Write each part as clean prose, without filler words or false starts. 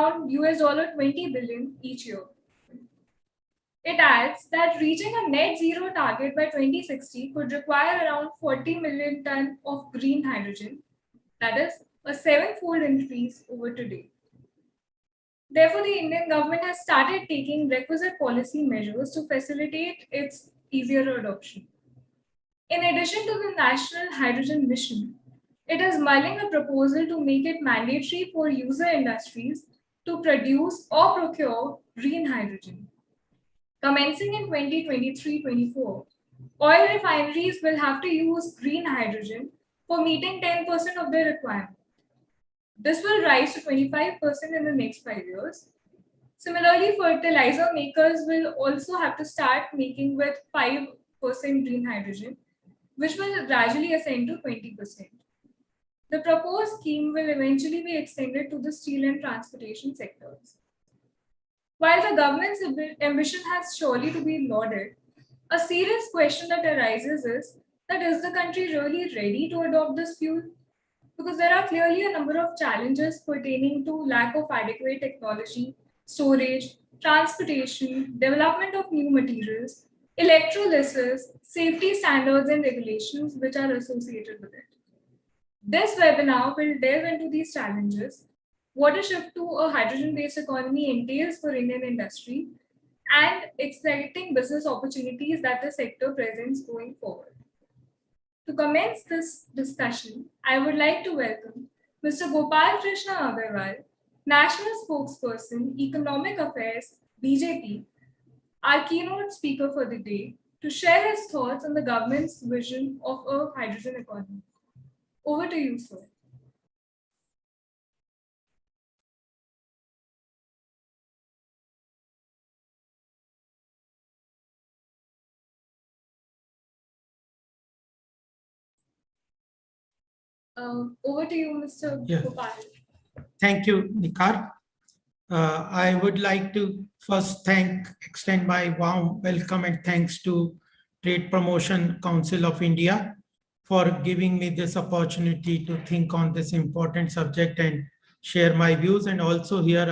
around $20 billion each year. It adds that reaching a net zero target by 2060 could require around 40 million tons of green hydrogen, that is, a seven-fold increase over today. Therefore, the Indian government has started taking requisite policy measures to facilitate its easier adoption. In addition to the National Hydrogen Mission, it is mulling a proposal to make it mandatory for user industries to produce or procure green hydrogen. Commencing in 2023-24, oil refineries will have to use green hydrogen for meeting 10% of their requirement. This will rise to 25% in the next 5 years. Similarly, fertilizer makers will also have to start making with 5% green hydrogen, which will gradually ascend to 20%. The proposed scheme will eventually be extended to the steel and transportation sectors. While the government's ambition has surely to be lauded, a serious question that arises is that is the country really ready to adopt this fuel? Because there are clearly a number of challenges pertaining to lack of adequate technology, storage, transportation, development of new materials, electrolysis, safety standards and regulations which are associated with it. This webinar will delve into these challenges, what a shift to a hydrogen-based economy entails for Indian industry, and exciting business opportunities that the sector presents going forward. To commence this discussion, I would like to welcome Mr. Gopal Krishna Agarwal, National Spokesperson, Economic Affairs, BJP, our keynote speaker for the day, to share his thoughts on the government's vision of a hydrogen economy. Over to you, sir. Over to you, Mr. Gopal. Thank you, Nikar. I would like to first extend my warm welcome and thanks to Trade Promotion Council of India for giving me this opportunity to think on this important subject and share my views, and also hear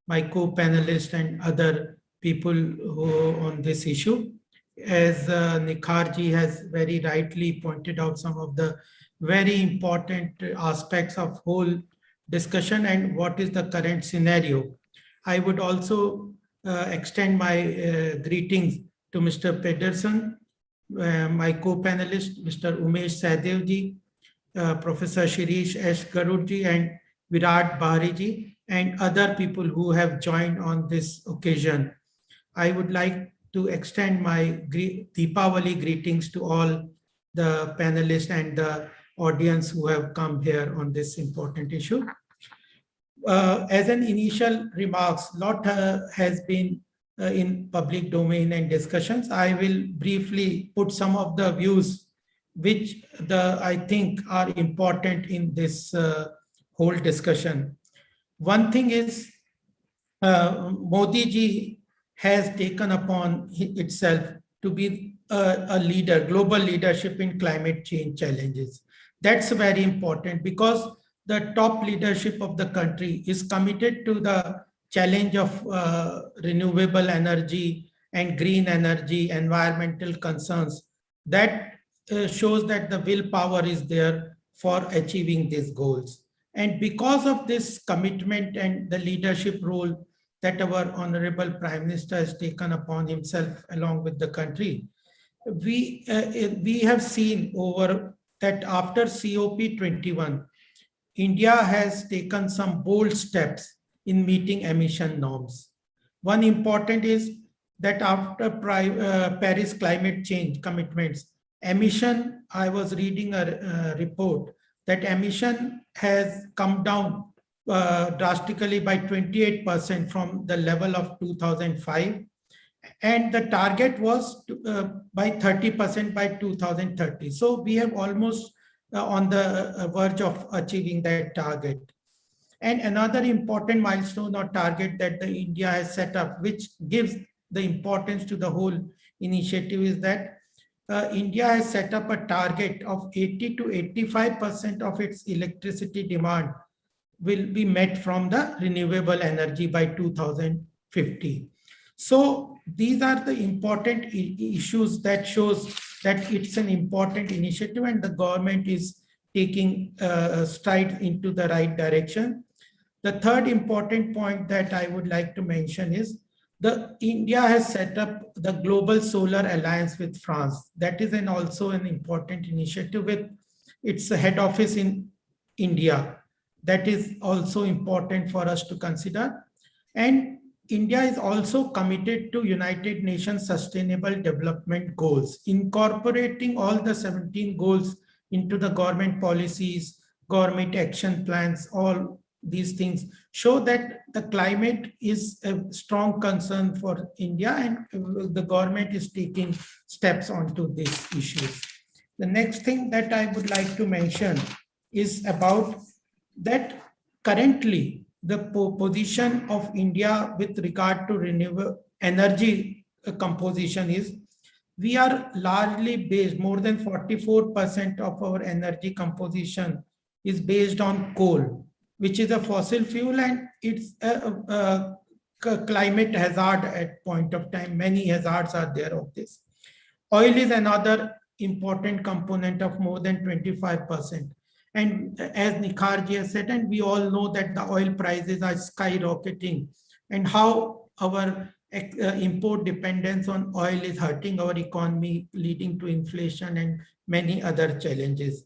my co-panelists and other people who on this issue. As Nikharji has very rightly pointed out some of the very important aspects of whole discussion and what is the current scenario. I would also extend my greetings to Mr. Pedersen, my co-panelist, Mr. Umesh Sahdevji, Professor Shirish S. Garudji, and Virat Bahariji, and other people who have joined on this occasion. I would like to extend my Deepavali greetings to all the panelists and the audience who have come here on this important issue. As an initial remarks, lot has been in public domain and discussions. I will briefly put some of the views which I think are important in this whole discussion. One thing is Modi ji has taken upon itself to be a leader, global leadership in climate change challenges. That's very important because the top leadership of the country is committed to the challenge of renewable energy and green energy, environmental concerns. That shows that the willpower is there for achieving these goals. And because of this commitment and the leadership role that our Honorable Prime Minister has taken upon himself along with the country, we have seen over that after COP21, India has taken some bold steps in meeting emission norms. One important is that after Paris climate change commitments, emission, I was reading a report that emission has come down drastically by 28% from the level of 2005. And the target was by 30% by 2030. So we have almost on the verge of achieving that target. And another important milestone or target that the India has set up, which gives the importance to the whole initiative, is that India has set up a target of 80 to 85% of its electricity demand will be met from the renewable energy by 2050. So these are the important issues that shows that it's an important initiative and the government is taking strides into the right direction. The third important point that I would like to mention is India has set up the Global Solar Alliance with France. That is also an important initiative with its head office in India. That is also important for us to consider. And India is also committed to United Nations Sustainable Development Goals, incorporating all the 17 goals into the government policies, government action plans. All these things show that the climate is a strong concern for India and the government is taking steps onto these issues. The next thing that I would like to mention is about that currently the position of India with regard to renewable energy composition is we are largely based, more than 44% of our energy composition is based on coal, which is a fossil fuel and it's a climate hazard at point of time. Many hazards are there of this. Oil is another important component of more than 25%. And as Nikharji has said, and we all know that the oil prices are skyrocketing and how our import dependence on oil is hurting our economy, leading to inflation and many other challenges.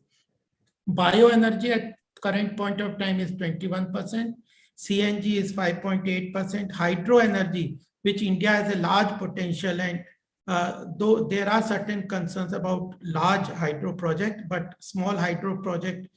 Bioenergy at current point of time is 21%. CNG is 5.8%. Hydro energy, which India has a large potential and though there are certain concerns about large hydro project, but small hydro project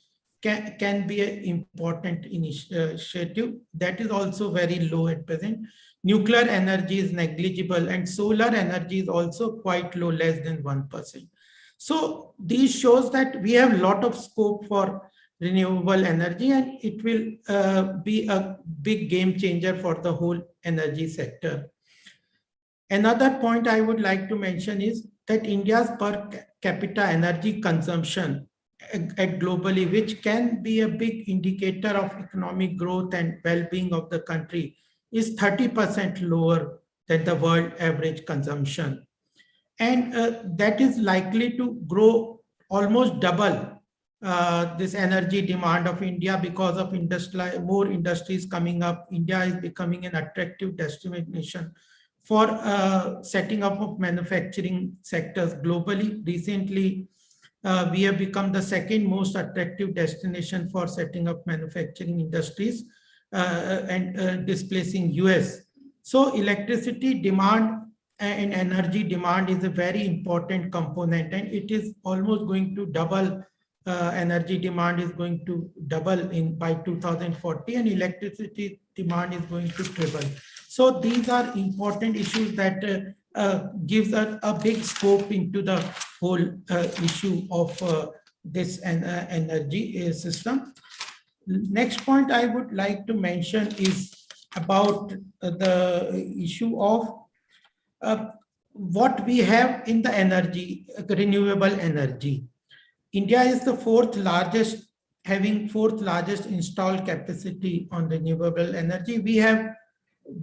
can be an important initiative. That is also very low at present. Nuclear energy is negligible and solar energy is also quite low, less than 1%. So these shows that we have a lot of scope for renewable energy and it will be a big game changer for the whole energy sector. Another point I would like to mention is that India's per capita energy consumption at globally, which can be a big indicator of economic growth and well-being of the country, is 30% lower than the world average consumption. And that is likely to grow almost double this energy demand of India because of more industries coming up. India is becoming an attractive destination for setting up of manufacturing sectors globally. Recently, we have become the second most attractive destination for setting up manufacturing industries and displacing US. So electricity demand and energy demand is a very important component and it is almost going to double. Energy demand is going to double by 2040 and electricity demand is going to triple. So these are important issues that gives us a big scope into the whole issue of this energy system. Next point I would like to mention is about the issue of what we have in the energy, renewable energy. India is the having fourth largest installed capacity on renewable energy. We have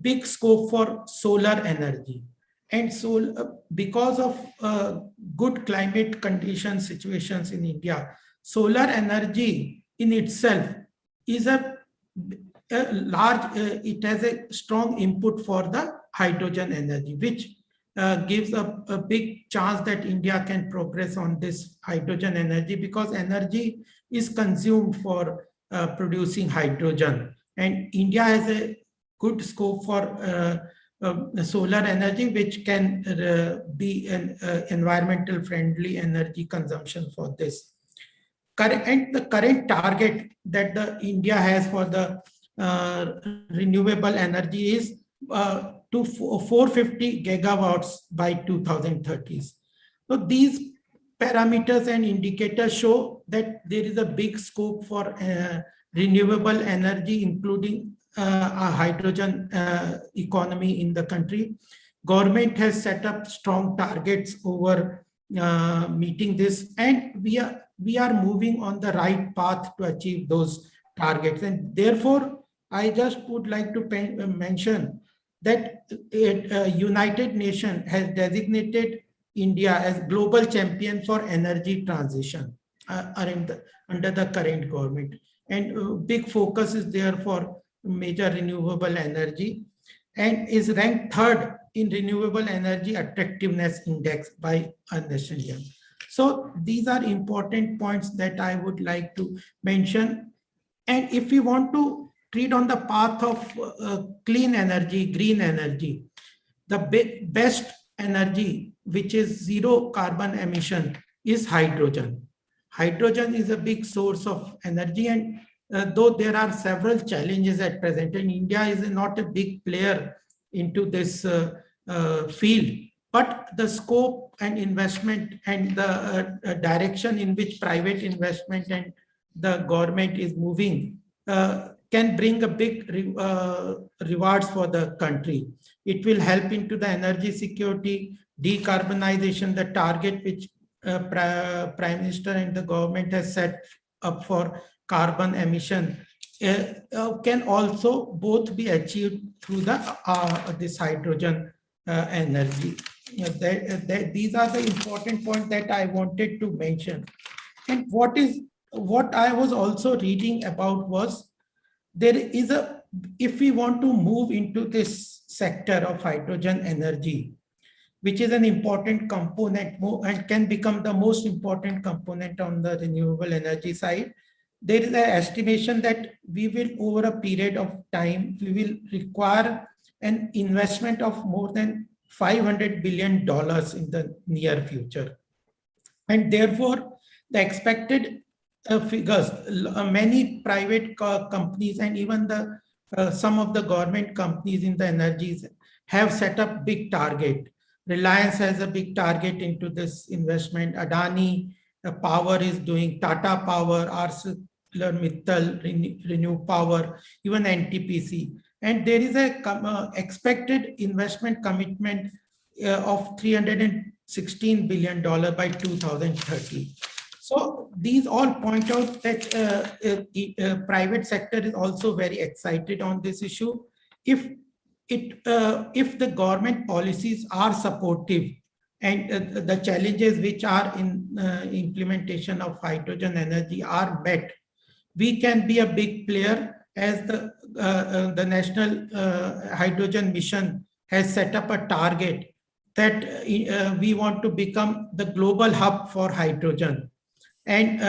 big scope for solar energy. And so because of good climate condition situations in India, solar energy in itself is a large, it has a strong input for the hydrogen energy, which gives a big chance that India can progress on this hydrogen energy because energy is consumed for producing hydrogen. And India has a good scope for solar energy, which can be an environmental friendly energy consumption for this. And the current target that India has for the renewable energy is to 450 gigawatts by 2030. So these parameters and indicators show that there is a big scope for renewable energy, including a hydrogen economy in the country. Government has set up strong targets over meeting this, and we are moving on the right path to achieve those targets. And therefore, I just would like to mention that United Nations has designated India as global champion for energy transition under the current government. And big focus is there for major renewable energy, and is ranked third in renewable energy attractiveness index by Ernst & Young. So these are important points that I would like to mention. And if we want to treat on the path of clean energy, green energy, the best energy, which is zero carbon emission, is hydrogen. Hydrogen is a big source of energy, and though there are several challenges at present, and India is not a big player into this field, but the scope and investment and the direction in which private investment and the government is moving can bring a big rewards for the country. It will help into the energy security, decarbonization, the target which Prime Minister and the government has set up for carbon emission can also both be achieved through the this hydrogen energy. These are the important points that I wanted to mention. And what I was also reading about was, there is a, if we want to move into this sector of hydrogen energy, which is an important component and can become the most important component on the renewable energy side, there is an estimation that we will, over a period of time, we will require an investment of more than $500 billion in the near future. And therefore, the expected figures, many private companies and even the some of the government companies in the energies have set up big target. Reliance has a big target into this investment. Adani Power is doing, Tata Power, ArcelorMittal, Renew Power, even NTPC. And there is a expected investment commitment of $316 billion by 2030. So these all point out that private sector is also very excited on this issue. If the government policies are supportive and the challenges which are in implementation of hydrogen energy are met, we can be a big player, as the National Hydrogen Mission has set up a target that we want to become the global hub for hydrogen, and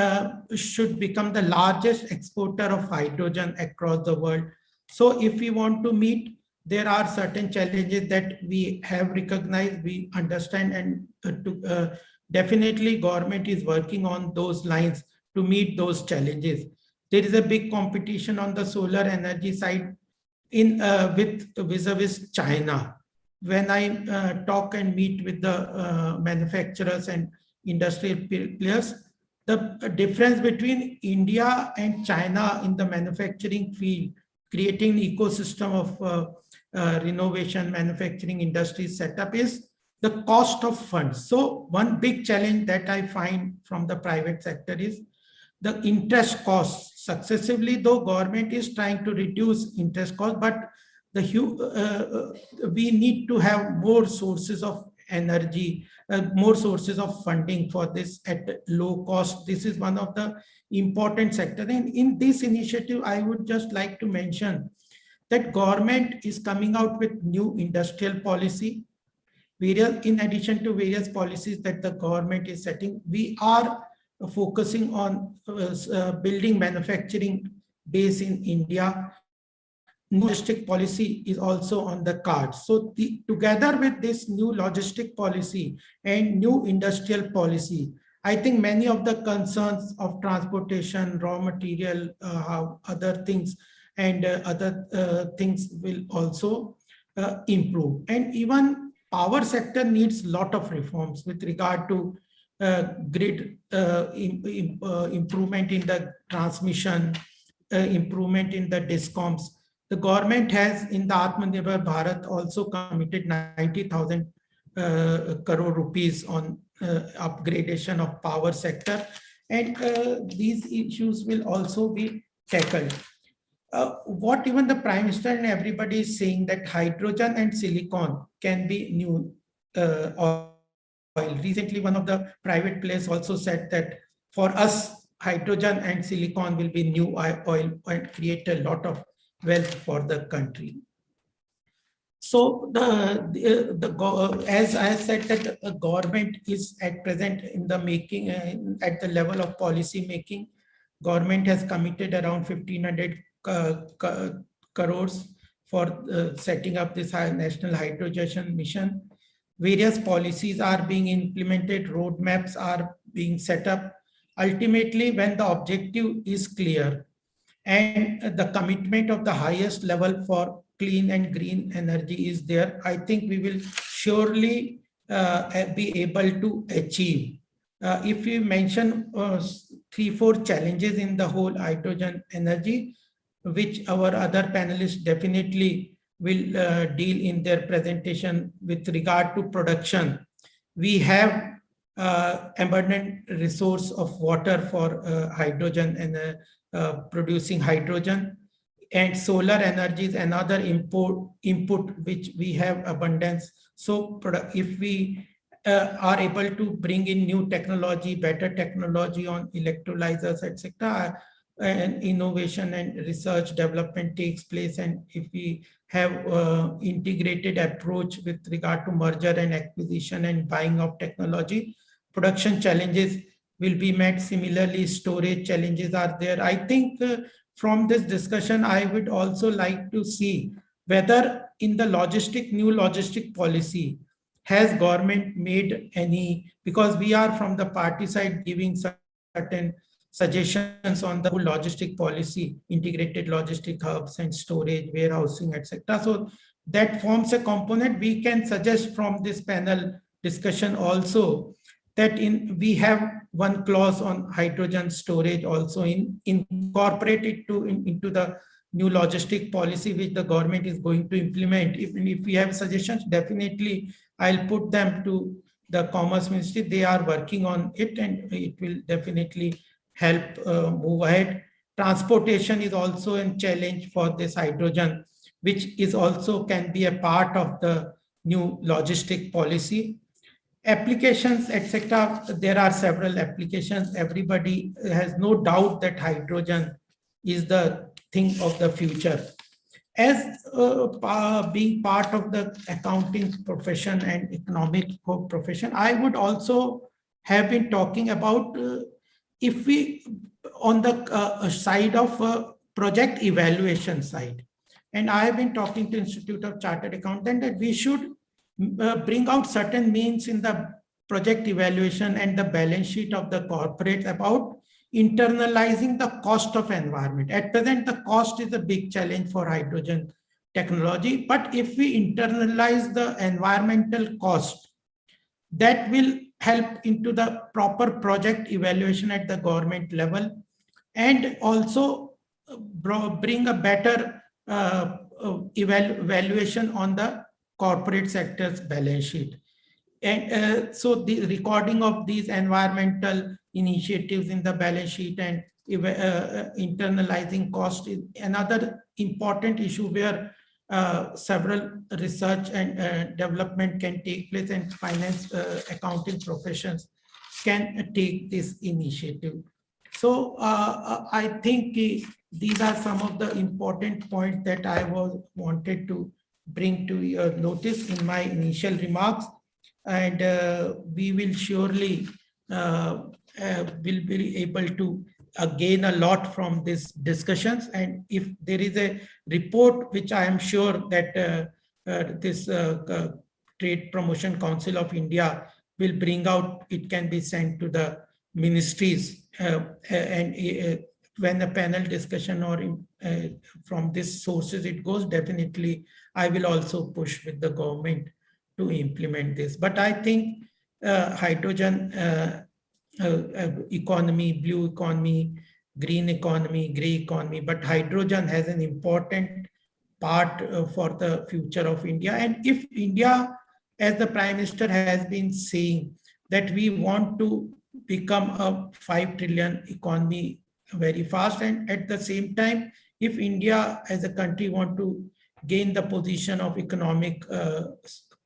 should become the largest exporter of hydrogen across the world. So if we want to meet, there are certain challenges that we have recognized, we understand, and definitely government is working on those lines to meet those challenges. There is a big competition on the solar energy side in with vis-a-vis China. When I talk and meet with the manufacturers and industrial players, the difference between India and China in the manufacturing field, creating an ecosystem of renovation, manufacturing industry setup, is the cost of funds. So one big challenge that I find from the private sector is the interest costs. Successively, though government is trying to reduce interest costs, but we need to have more sources of energy, more sources of funding for this at low cost. This is one of the important sector. And in this initiative, I would just like to mention that government is coming out with new industrial policy. In addition to various policies that the government is setting, we are focusing on building manufacturing base in India. Logistic policy is also on the cards. So together with this new logistic policy and new industrial policy, I think many of the concerns of transportation, raw material, other things, and other things will also improve. And even power sector needs a lot of reforms with regard to grid improvement in the transmission, improvement in the discoms. The government has, in the Atmanirbhar Bharat, also committed 90,000 crore rupees on upgradation of power sector. And these issues will also be tackled. What even the Prime Minister and everybody is saying that hydrogen and silicon can be new oil. Recently, one of the private players also said that for us, hydrogen and silicon will be new oil and create a lot of wealth for the country. So as I said that the government is at present in the making at the level of policy making. Government has committed around 1,500 crores for setting up this national hydrogen mission. Various policies are being implemented, roadmaps are being set up. Ultimately, when the objective is clear and the commitment of the highest level for clean and green energy is there, I think we will surely be able to achieve. If we mention 3-4 challenges in the whole hydrogen energy, which our other panelists definitely will deal in their presentation with regard to production. We have abundant resource of water for hydrogen and producing hydrogen, and solar energy is another input which we have abundance. So if we are able to bring in new technology, better technology on electrolyzers, etc., and innovation and research development takes place, and if we have integrated approach with regard to merger and acquisition and buying of technology, production challenges will be met. Similarly, storage challenges are there. I think from this discussion, I would also like to see whether in the new logistic policy, has government made any, because we are from the party side giving certain suggestions on the logistic policy, integrated logistic hubs and storage, warehousing, etc. So that forms a component. We can suggest from this panel discussion also that we have one clause on hydrogen storage also incorporated into the new logistic policy which the government is going to implement. If we have suggestions, definitely I'll put them to the Commerce Ministry. They are working on it and it will definitely help move ahead. Transportation is also a challenge for this hydrogen, which is also can be a part of the new logistic policy. Applications, etc. There are several applications. Everybody has no doubt that hydrogen is the thing of the future. As being part of the accounting profession and economic profession, I would also have been talking about if we on the side of project evaluation side, and I have been talking to Institute of Chartered Accountant that we should bring out certain means in the project evaluation and the balance sheet of the corporates about internalizing the cost of environment. At present, the cost is a big challenge for hydrogen technology, but if we internalize the environmental cost, that will help into the proper project evaluation at the government level, and also bring a better evaluation on the corporate sector's balance sheet. And so the recording of these environmental initiatives in the balance sheet and internalizing cost is another important issue where several research and development can take place, and finance accounting professions can take this initiative. So I think these are some of the important points that I wanted to bring to your notice in my initial remarks, and we will surely will be able to gain a lot from these discussions. And if there is a report which I am sure that this Trade Promotion Council of India will bring out, it can be sent to the ministries, and when a panel discussion or from these sources it goes, definitely I will also push with the government to implement this. But I think hydrogen economy, blue economy, green economy, gray economy, but hydrogen has an important part for the future of India. And if India, as the Prime Minister has been saying, that we want to become a 5 trillion economy very fast. And at the same time, if India as a country want to gain the position of economic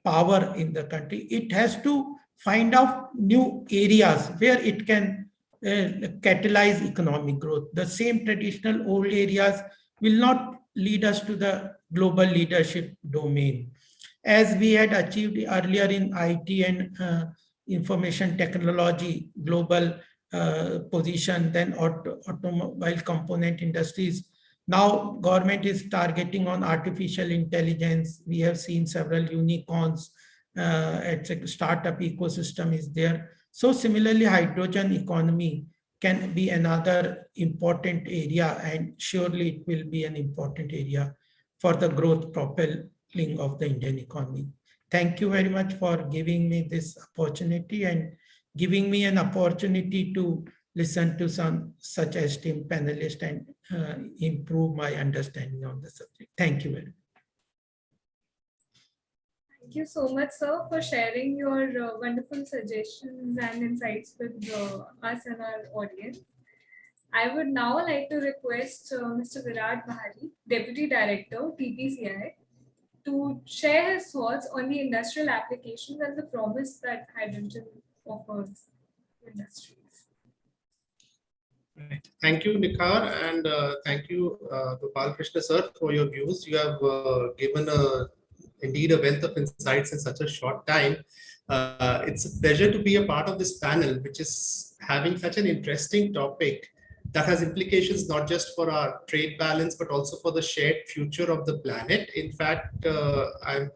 power in the country, it has to find out new areas where it can catalyze economic growth. The same traditional old areas will not lead us to the global leadership domain. As we had achieved earlier in IT and information technology, global position, then automobile component industries. Now government is targeting on artificial intelligence. We have seen several unicorns, startup ecosystem is there. So similarly, hydrogen economy can be another important area, and surely it will be an important area for the growth propelling of the Indian economy. Thank you very much for giving me this opportunity and giving me an opportunity to listen to some such esteemed panelists and improve my understanding on the subject. Thank you very much. Thank you so much, sir, for sharing your wonderful suggestions and insights with us and our audience. I would now like to request Mr. Virat Bahari, Deputy Director, TPCI, to share his thoughts on the industrial applications and the promise that hydrogen offers industries. Right. Thank you, Nikhar, and thank you, Gopal Krishna sir, for your views. You have given indeed a wealth of insights in such a short time. It's a pleasure to be a part of this panel, which is having such an interesting topic that has implications not just for our trade balance, but also for the shared future of the planet. In fact, I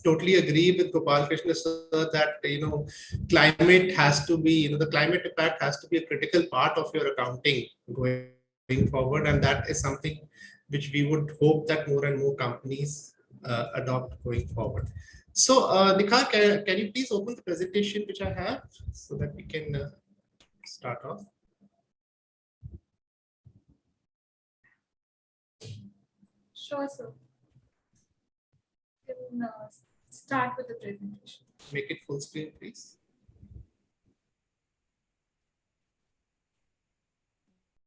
totally agree with Gopal Krishna sir that, climate has to be, the climate impact has to be a critical part of your accounting going forward. And that is something which we would hope that more and more companies adopt going forward. So Nikhar, can you please open the presentation which I have so that we can start off? Sure, sir. You can start with the presentation. Make it full screen, please.